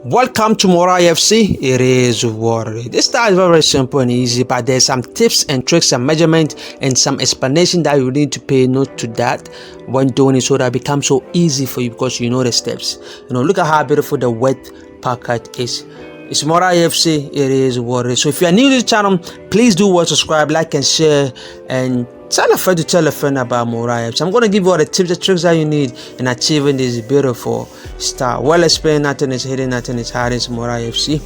Welcome to Mora FC. It is Watery. This style is very simple and easy, but there's some tips and tricks and measurement and some explanation that you need to pay note to that when doing it, so that it becomes so easy for you because you know the steps. Look at how beautiful the wet pocket is. It's Mora FC. It is Watery. So if you are new to the channel, please do subscribe, like, and share, and tell a friend to tell a friend about Mora FC. I'm going to give you all the tips and tricks that you need in achieving this beautiful style. Well explained, nothing is hidden, nothing is hiding. It's Mora FC.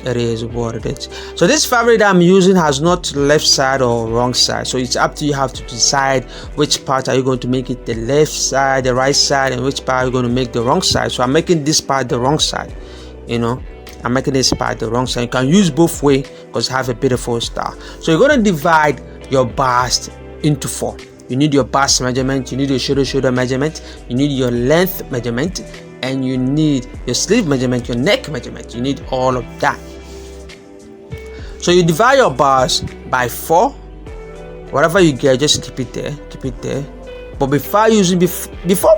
It is what it is. So this fabric that I'm using has not left side or wrong side. So it's up to you. Have to decide which part are you going to make it the left side, the right side, and which part are you going to make the wrong side. So I'm making this part the wrong side. I'm making this part the wrong side. You can use both way because you have a beautiful style. So you're going to divide your bust into 4. You need your bust measurement, you need your shoulder measurement, you need your length measurement, and you need your sleeve measurement, your neck measurement. You need all of that. So you divide your bust by 4. Whatever you get, just keep it there. But before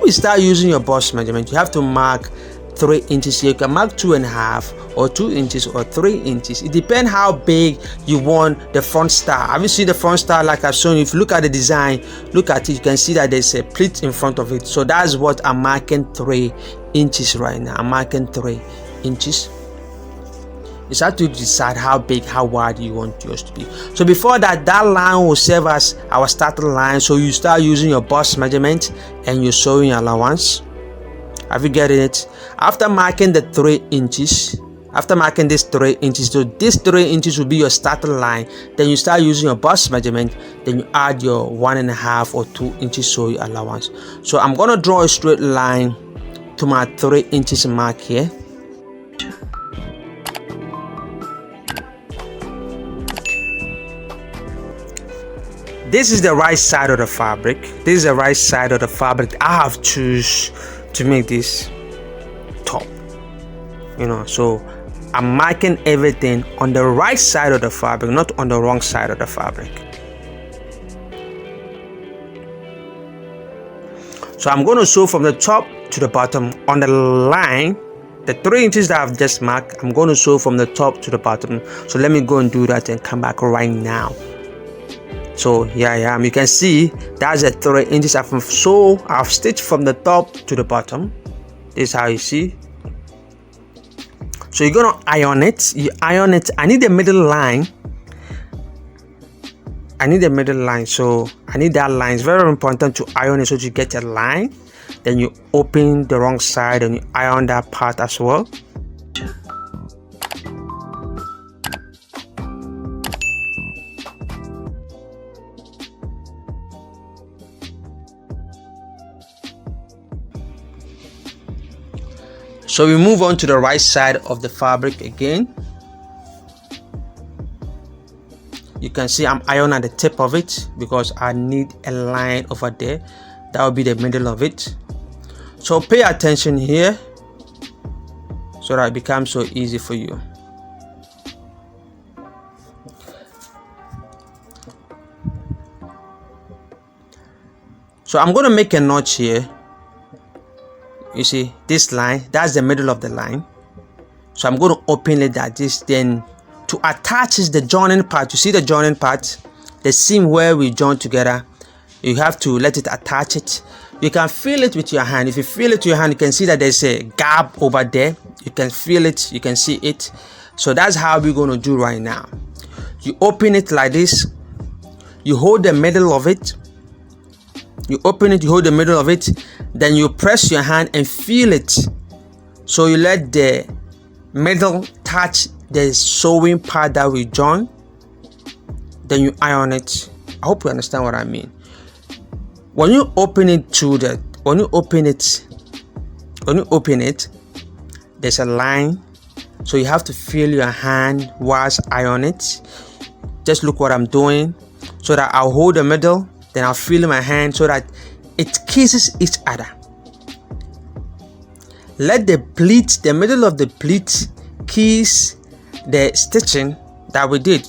we start using your bust measurement, you have to mark 3 inches here. You can mark 2.5 or 2 inches or 3 inches. It depends how big you want the front star. Have you seen the front star like I've shown you? If you look at the design, look at it, you can see that there's a pleat in front of it. So that's what I'm marking 3 inches right now. I'm marking 3 inches. It's hard to decide how big, how wide you want yours to be. So before that line will serve as our starting line. So you start using your bust measurement and your sewing allowance. Have you getting it? After marking the 3 inches, after marking this 3 inches, so this 3 inches will be your starting line. Then you start using your bust measurement. Then you add your 1.5 or 2 inches sewing allowance. So I'm gonna draw a straight line to my 3 inches mark here. This is the right side of the fabric. This is the right side of the fabric I have choose to make this top. So I'm marking everything on the right side of the fabric, not on the wrong side of the fabric. So I'm going to sew from the top to the bottom on the line, the 3 inches that I've just marked. I'm going to sew from the top to the bottom. So let me go and do that and come back right now. So here I am. You can see that's the 3 inches I've stitched from the top to the bottom. This is how you see. So you're gonna iron it. You iron it. I need the middle line. So I need that line. It's very important to iron it so you get a line. Then you open the wrong side and you iron that part as well. So we move on to the right side of the fabric again. You can see I'm ironing at the tip of it because I need a line over there. That will be the middle of it. So pay attention here so that it becomes so easy for you. So I'm going to make a notch here. You see this line, that's the middle of the line. So I'm going to open it like this. Then to attach is the joining part. You see the joining part, the seam where we join together. You have to let it attach it. You can feel it with your hand. If you feel it with your hand, you can see that there's a gap over there. You can feel it, you can see it. So that's how we're going to do right now. You open it like this. You hold the middle of it. You open it, you hold the middle of it, then you press your hand and feel it. So you let the middle touch the sewing part that we join. Then you iron it. I hope you understand what I mean. When you open it, there's a line. So you have to feel your hand whilst iron it. Just look what I'm doing. So that I'll hold the middle. Then I'll feel my hand so that it kisses each other. Let the pleat, the middle of the pleat, kiss the stitching that we did.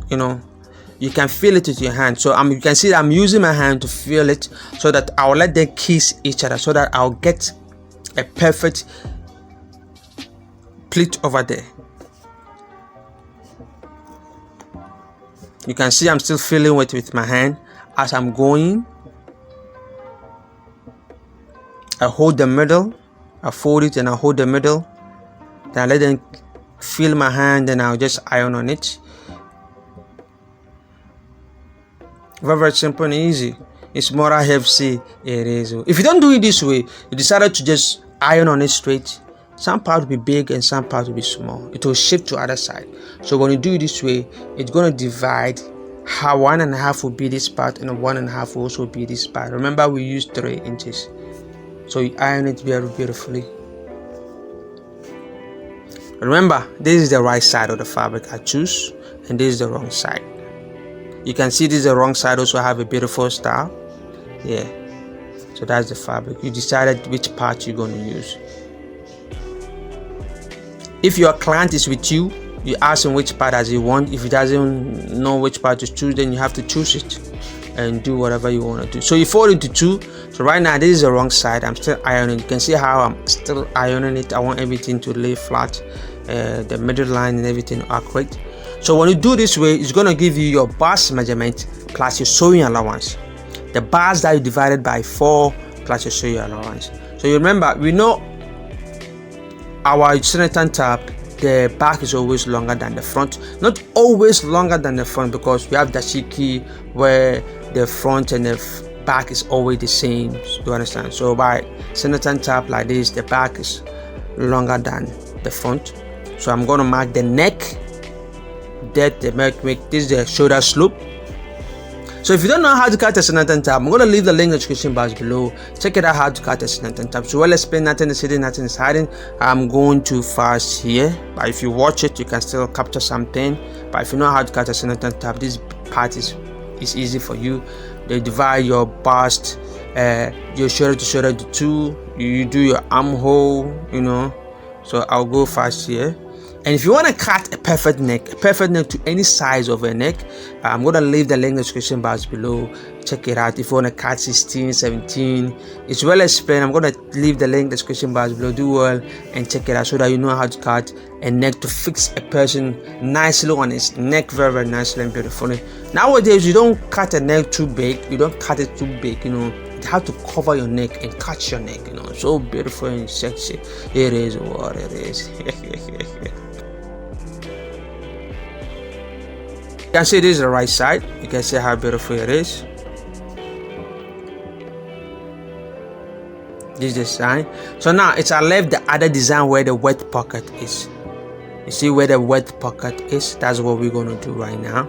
You can feel it with your hand. So you can see that I'm using my hand to feel it so that I'll let them kiss each other so that I'll get a perfect pleat over there. You can see I'm still feeling it with my hand as I'm going. I hold the middle, I fold it and I hold the middle, then I let them feel my hand, and I'll just iron on it. Very, very simple and easy. It's more heavy, it is. If you don't do it this way, you decided to just iron on it straight, some part will be big and some part will be small. It will shift to other side. So when you do it this way, it's going to divide. How 1.5 will be this part and 1.5 will also be this part. Remember, we used 3 inches. So you iron it very beautifully. Remember, this is the right side of the fabric I choose, and this is the wrong side. You can see this is the wrong side, also have a beautiful style. Yeah, so that's the fabric. You decided which part you're going to use. If your client is with you, you ask him which part does he want. If he doesn't know which part to choose, then you have to choose it and do whatever you want to do. So you fold into 2. So right now this is the wrong side. I'm still ironing. You can see how I'm still ironing it. I want everything to lay flat, the middle line and everything accurate. So when you do this way, it's going to give you your bust measurement plus your sewing allowance. The bars that you divided by 4 plus your sewing allowance. So you remember, we know our Senator tab, the back is always longer than the front. Not always longer than the front, because we have dashiki where the front and the back is always the same. You understand? So by Senator tab like this, the back is longer than the front. So I'm going to mark the neck. That the make this is the shoulder slope. So if you don't know how to cut a Senator tab, I'm going to leave the link in the description box below. Check it out how to cut a Senator tab. So well explained, nothing is hidden, nothing is hiding. I'm going too fast here, but if you watch it, you can still capture something. But if you know how to cut a Senator tab, this part is easy for you. They divide your bust, your shoulder to shoulder to 2. You do your armhole, you know. So I'll go fast here. And if you want to cut a perfect neck to any size of a neck, I'm going to leave the link in the description box below. Check it out. If you want to cut 16, 17, it's well explained. I'm going to leave the link in the description box below. Do well and check it out so that you know how to cut a neck to fix a person nicely on his neck, very, very nicely and beautifully. Nowadays, you don't cut a neck too big. You don't cut it too big, you know. You have to cover your neck and cut your neck, you know. So beautiful and sexy. It is what it is. You can see this is the right side. You can see how beautiful it is. This design. So now it's I left the other design where the wet pocket is. You see where the wet pocket is? That's what we're going to do right now.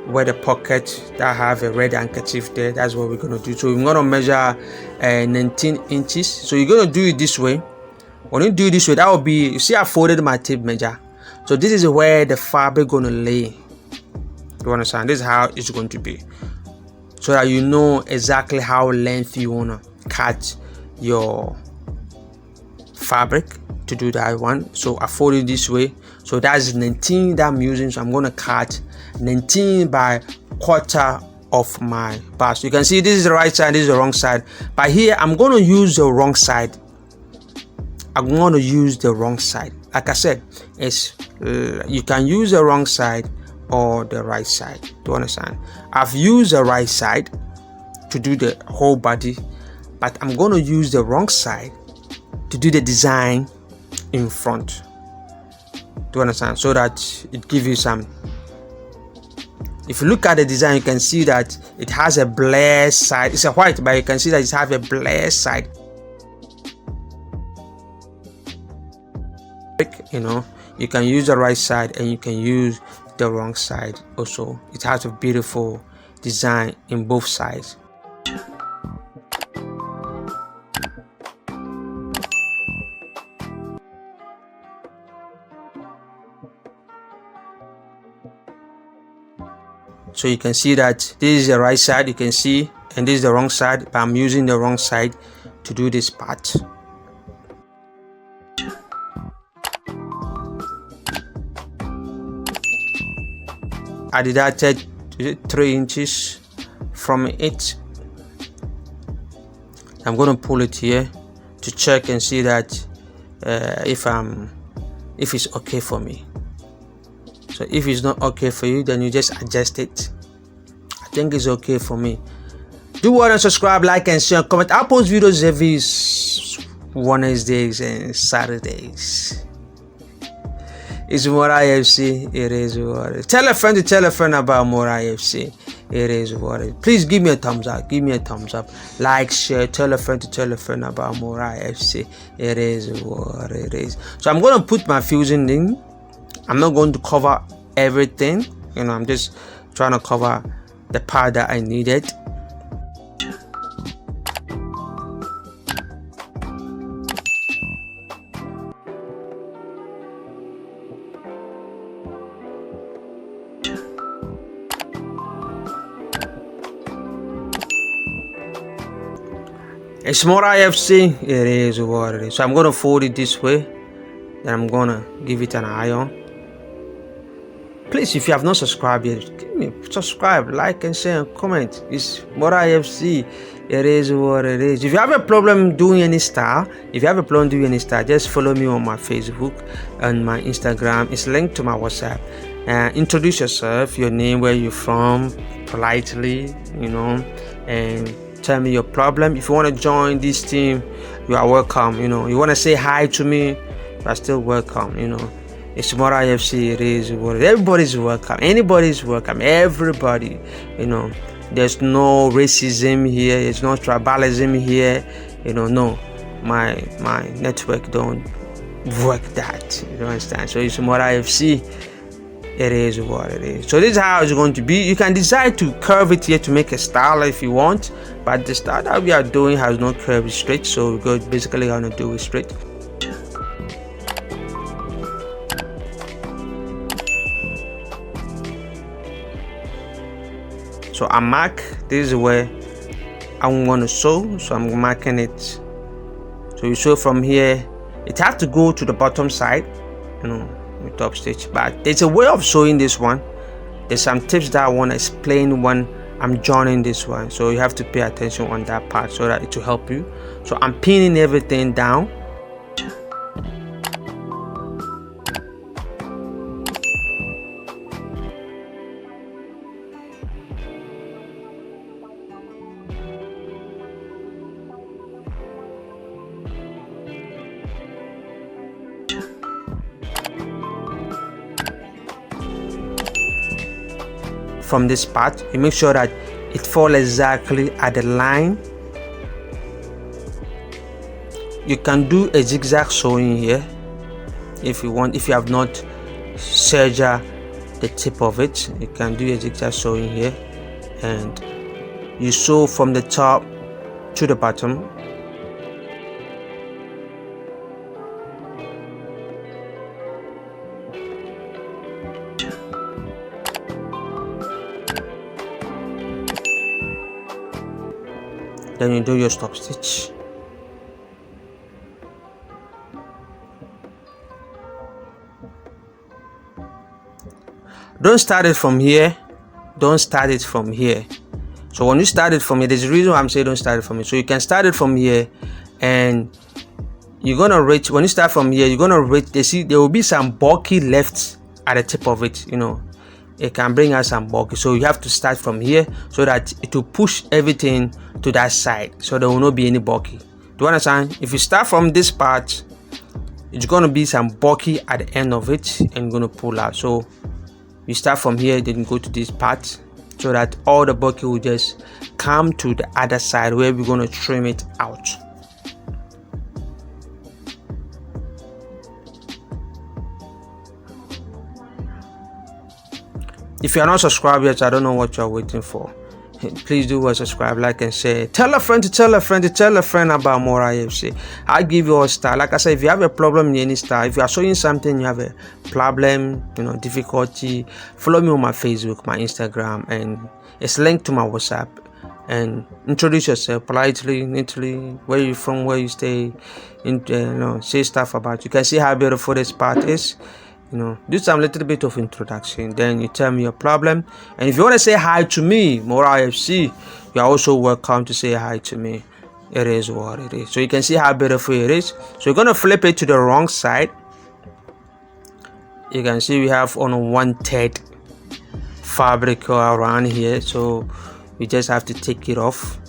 Where the pocket that have a red handkerchief there, that's what we're going to do. So we're going to measure 19 inches. So you're going to do it this way. When you do it this way, that will be, you see I folded my tape measure. So this is where the fabric going to lay. You understand? This is how it's going to be, so that you know exactly how length you want to cut your fabric to do that one. So I fold it this way. So that's 19 that I'm using. So I'm going to cut 19 by quarter of my bust. You can see this is the right side, this is the wrong side. But here I'm going to use the wrong side. I'm going to use the wrong side. Like I said, it's you can use the wrong side or the right side. Do you understand? I've used the right side to do the whole body, but I'm going to use the wrong side to do the design in front. Do you understand? So that it gives you some. If you look at the design, you can see that it has a black side. It's a white, but you can see that it has a black side. You know, you can use the right side and you can use the wrong side also. It has a beautiful design in both sides. So you can see that this is the right side, you can see, and this is the wrong side, but I'm using the wrong side to do this part. I deducted 3 inches from it. I'm going to pull it here to check and see that if I'm if it's okay for me. So if it's not okay for you, then you just adjust it. I think it's okay for me. Do want to subscribe, like, and share, comment. I post videos every Wednesdays and Saturdays. It's more IFC. It is what it is. Tell a friend to tell a friend about more IFC. It is what it is. Please give me a thumbs up. Give me a thumbs up. Like, share, tell a friend to tell a friend about more IFC. It is what it is. So I'm going to put my fusing in. I'm not going to cover everything. I'm just trying to cover the part that I needed. It's more IFC. It is what it is. So I'm going to fold it this way. Then I'm going to give it an iron. Please, if you have not subscribed yet, give me subscribe, like, and share, and comment. It's more IFC. It is what it is. If you have a problem doing any style, just follow me on my Facebook and my Instagram. It's linked to my WhatsApp. Introduce yourself, your name, where you're from, politely, and tell me your problem. If you want to join this team, you are welcome. You want to say hi to me, you are still welcome. It's more IFC. It is what everybody's welcome. Anybody's welcome. Everybody. There's no racism here. There's no tribalism here. No, my network don't work that. You understand? So it's more IFC. It is what it is. So this is how it's going to be. You can decide to curve it here to make a style if you want, but the style that we are doing has no curve, it's straight. So we're basically gonna do it straight. So I mark, this is where I'm going to sew, so I'm marking it. So you sew from here, it has to go to the bottom side, with top stitch. But there's a way of sewing this one. There's some tips that I want to explain when I'm joining this one, so you have to pay attention on that part so that it will help you. So I'm pinning everything down. From this part, you make sure that it falls exactly at the line. You can do a zigzag sewing here if you want. If you have not serged the tip of it, you can do a zigzag sewing here, and you sew from the top to the bottom. Then you do your stop stitch. Don't start it from here. Don't start it from here. So when you start it from here, there's a reason why I'm saying don't start it from here. So you can start it from here, and you're gonna reach. When you start from here, you're gonna reach. There will be some bulky left at the tip of it. It can bring us some bulky, so you have to start from here so that it will push everything to that side, so there will not be any bulky. Do you understand? If you start from this part, it's going to be some bulky at the end of it, and you're going to pull out. So you start from here, then go to this part, so that all the bulky will just come to the other side where we're going to trim it out. If you are not subscribed yet, I don't know what you are waiting for. Please do subscribe, like, and share. Tell a friend to tell a friend to tell a friend about more IFC. I give you a style. Like I said, if you have a problem in any style, if you are showing something, you have a problem, difficulty, follow me on my Facebook, my Instagram, and it's linked to my WhatsApp. And introduce yourself politely, neatly, where you from, where you stay, say stuff about you. You can see how beautiful this part is. Do some little bit of introduction, then you tell me your problem. And if you want to say hi to me, more IFC, you are also welcome to say hi to me. It is what it is. So you can see how beautiful it is. So you're going to flip it to the wrong side. You can see we have on 1/3 fabric around here, so we just have to take it off.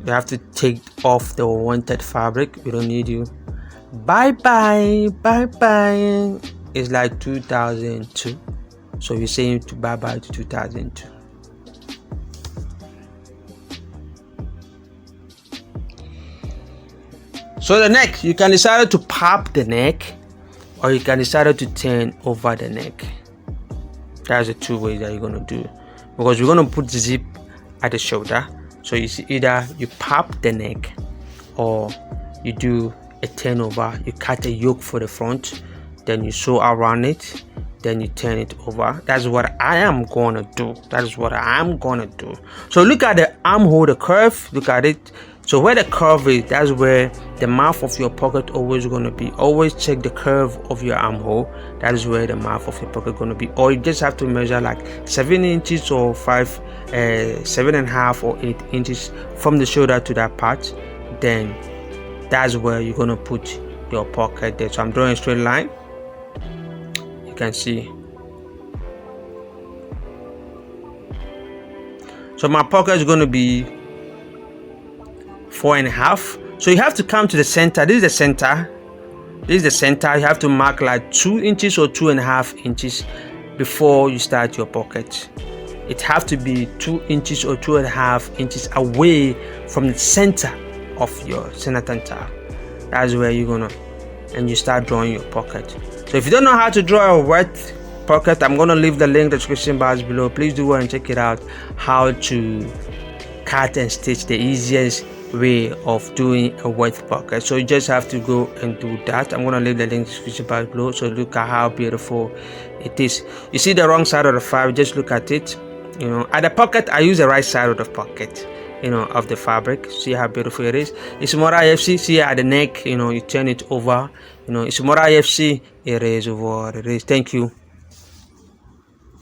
You have to take off the 1/3 fabric. We don't need you. Bye bye, bye bye. It's like 2002, so we're saying to bye bye to 2002. So the neck, you can decide to pop the neck, or you can decide to turn over the neck. That's the two ways that you're gonna do, because we're gonna put the zip at the shoulder. So you see, either you pop the neck or you do a turnover. You cut a yoke for the front, then you sew around it, then you turn it over. That's what I am gonna do. That is what I'm gonna do. So look at the armhole, the curve. Look at it. So where the curve is, that's where the mouth of your pocket always gonna be. Always check the curve of your armhole. That is where the mouth of your pocket gonna be. Or you just have to measure like 7 inches or 7.5 or 8 inches from the shoulder to that part. Then that's where you're gonna put your pocket there. So I'm drawing a straight line. You can see. So my pocket is gonna be 4.5. So you have to come to the center. This is the center. This is the center. You have to mark like 2 inches or 2.5 inches before you start your pocket. It has to be 2 inches or 2.5 inches away from the center of your center tanta. That's where you're gonna, and you start drawing your pocket. So if you don't know how to draw a wet pocket, I'm gonna leave the link in the description box below. Please do go and check it out. How to cut and stitch, the easiest way of doing a wet pocket. So you just have to go and do that. I'm gonna leave the link in the description box below. So look at how beautiful it is. You see the wrong side of the fabric, just look at it. You know, at the pocket I use the right side of the pocket, you know, of the fabric. See how beautiful it is. It's more IFC. See at the neck, you know, you turn it over, you know, it's more IFC. It is what it is. Thank you.